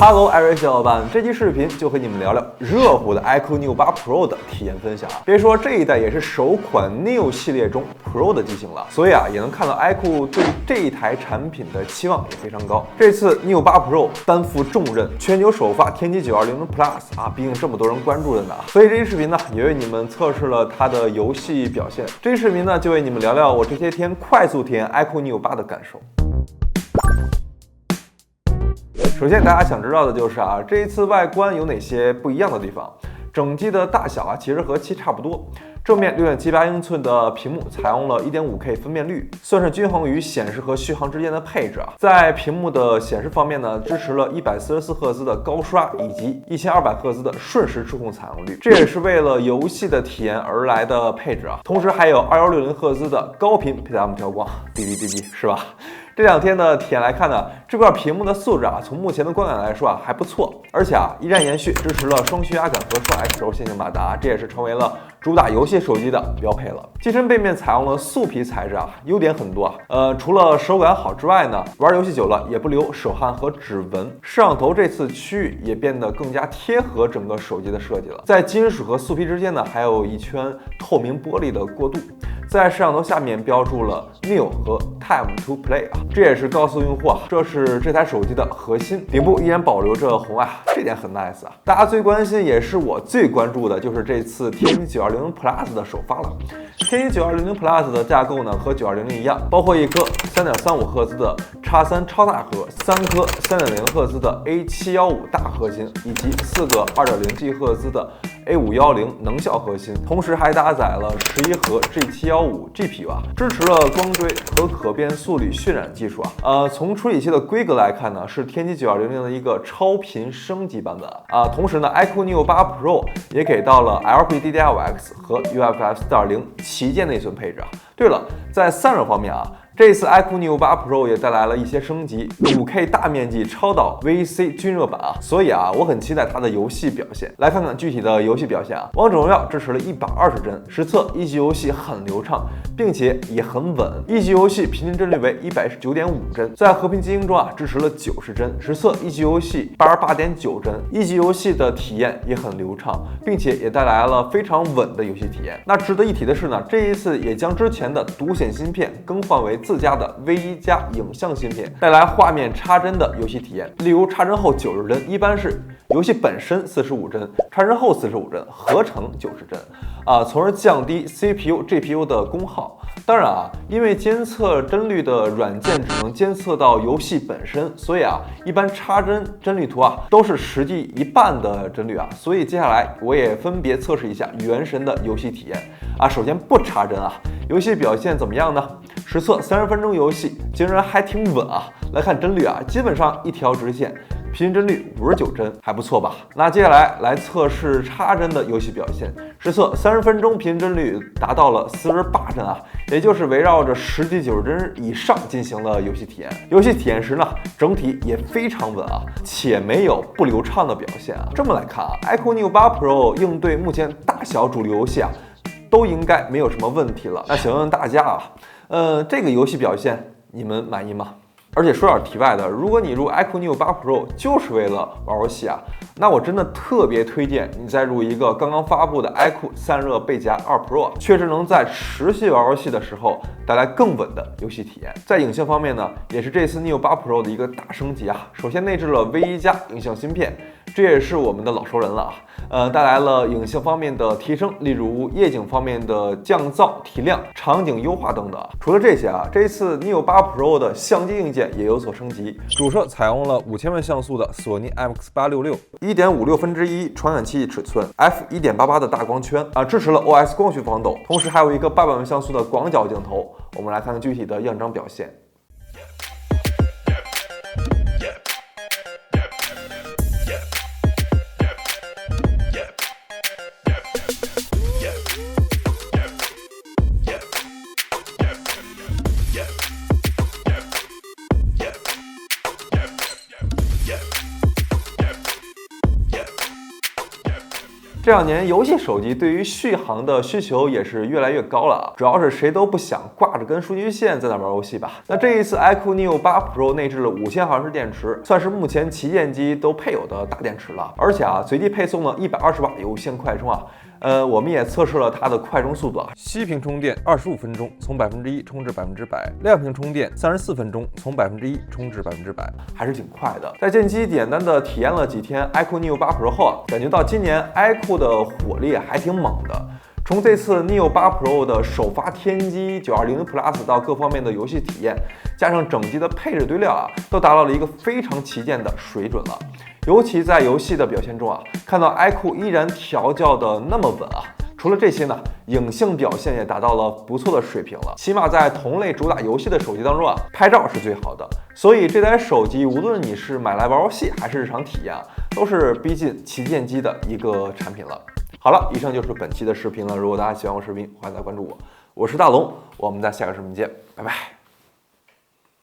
Hello， 艾瑞小伙伴，这期视频就和你们聊聊热乎的 iQOO Neo 8 Pro 的体验分享。别说这一代也是首款 Neo 系列中 Pro 的机型了，所以也能看到 iQOO 对这一台产品的期望也非常高。这次 Neo 8 Pro 担负重任，全球首发天玑920 Plus 毕竟这么多人关注着呢，所以这期视频呢也为你们测试了它的游戏表现。这期视频呢就为你们聊聊我这些天快速体验 iQOO Neo 8的感受。首先，大家想知道的就是这一次外观有哪些不一样的地方？整机的大小其实和其差不多。正面6.78英寸的屏幕采用了 1.5K 分辨率，算是均衡于显示和续航之间的配置。在屏幕的显示方面呢，支持了144赫兹的高刷以及1200赫兹的瞬时触控采用率，这也是为了游戏的体验而来的配置。同时还有2160赫兹的高频 PWM 调光，哔哔哔哔，是吧？这两天的体验来看呢，这块屏幕的素质从目前的观感来说还不错，而且依然延续支持了双虚压感和双 X 轴线性马达，这也是成为了主打游戏手机的标配了。机身背面采用了素皮材质优点很多除了手感好之外呢，玩游戏久了也不留手汗和指纹。摄像头这次区域也变得更加贴合整个手机的设计了，在金属和素皮之间呢，还有一圈透明玻璃的过渡。在摄像头下面标注了 Neo 和 Time to Play 这也是告诉用户这是这台手机的核心。顶部依然保留着红外这点很 nice 大家最关心也是我最关注的就是这次天玑920 Plus 的首发了。天玑920 Plus 的架构呢和920一样，包括一颗 3.35 赫兹的 X3 超大核，3颗 3.0 赫兹的 A715 大核心，以及4个 2.0G 赫兹的 A510能效核心，同时还搭载了11核 G715 GPU支持了光追和可变速率渲染技术从处理器的规格来看呢，是天玑920的一个超频升级版本同时呢 iQOO Neo 8 Pro 也给到了 LPDDR5X 和 UFS 4.0旗舰内存配置对了，在散热方面这次 iQOO Neo 8 Pro 也带来了一些升级 ，5K 大面积超导 VC 均热版所以我很期待它的游戏表现。来看看具体的游戏表现王者荣耀支持了120帧，实测一局游戏很流畅，并且也很稳，一局游戏平均帧率为119.5帧。在和平精英中支持了90帧，实测一局游戏88.9帧，一局游戏的体验也很流畅，并且也带来了非常稳的游戏体验。那值得一提的是呢，这一次也将之前的独显芯片更换为自家的 V1 加影像芯片，带来画面插帧的游戏体验。例如插帧后90帧，一般是游戏本身45帧，插帧后45帧，合成90帧从而降低 CPU、GPU 的功耗。当然因为监测帧率的软件只能监测到游戏本身，所以一般插帧帧率图都是实际一半的帧率所以接下来我也分别测试一下原神的游戏体验首先不插帧游戏表现怎么样呢？实测30分钟游戏竟然还挺稳来看帧率基本上一条直线，平均帧率59帧，还不错吧？那接下来来测试插帧的游戏表现，实测30分钟平均帧率达到了48帧也就是围绕着实际90帧以上进行了游戏体验。游戏体验时呢，整体也非常稳且没有不流畅的表现这么来看iQOO Neo 8 Pro 应对目前大小主流游戏都应该没有什么问题了。那想问问大家这个游戏表现你们满意吗？而且说点题外的，如果你入 iQOO Neo 8 Pro 就是为了玩游戏那我真的特别推荐你再入一个刚刚发布的 iQOO 散热背夹2 Pro， 确实能在持续玩游戏的时候带来更稳的游戏体验。在影像方面呢，也是这次 Neo 8 Pro 的一个大升级首先内置了 V1 加影像芯片，这也是我们的老熟人了带来了影像方面的提升，例如夜景方面的降噪、提亮、场景优化等等。除了这些这一次 Neo 8 Pro 的相机硬件也有所升级，主摄采用了5000万像素的索尼 IMX866 1.56%传感器尺寸 f1.88 的大光圈支持了 OS 光学防抖，同时还有一个800万像素的广角镜头。我们来看看具体的样张表现。这2年游戏手机对于续航的需求也是越来越高了啊，主要是谁都不想挂着根数据线在那玩游戏吧。那这一次 iQOO Neo 8 Pro 内置了5000毫安时电池，算是目前旗舰机都配有的大电池了，而且随机配送了120瓦有线快充啊。我们也测试了它的快充速度啊，息屏充电25分钟，从1%充至100%；亮屏充电34分钟，从1%充至100%，还是挺快的。在剑机简单的体验了几天 iQOO Neo 8 Pro 后啊，感觉到今年 iQOO 的火力还挺猛的。从这次 Neo 8 Pro 的首发天玑920 Plus 到各方面的游戏体验，加上整机的配置堆料啊，都达到了一个非常旗舰的水准了。尤其在游戏的表现中啊，看到 iQOO 依然调教的那么稳啊。除了这些呢，影像表现也达到了不错的水平了。起码在同类主打游戏的手机当中啊，拍照是最好的。所以这台手机无论你是买来玩游戏还是日常体验啊，都是逼近旗舰机的一个产品了。好了，以上就是本期的视频了。如果大家喜欢我视频，欢迎大家关注我，我是大龙，我们在下个视频见，拜拜。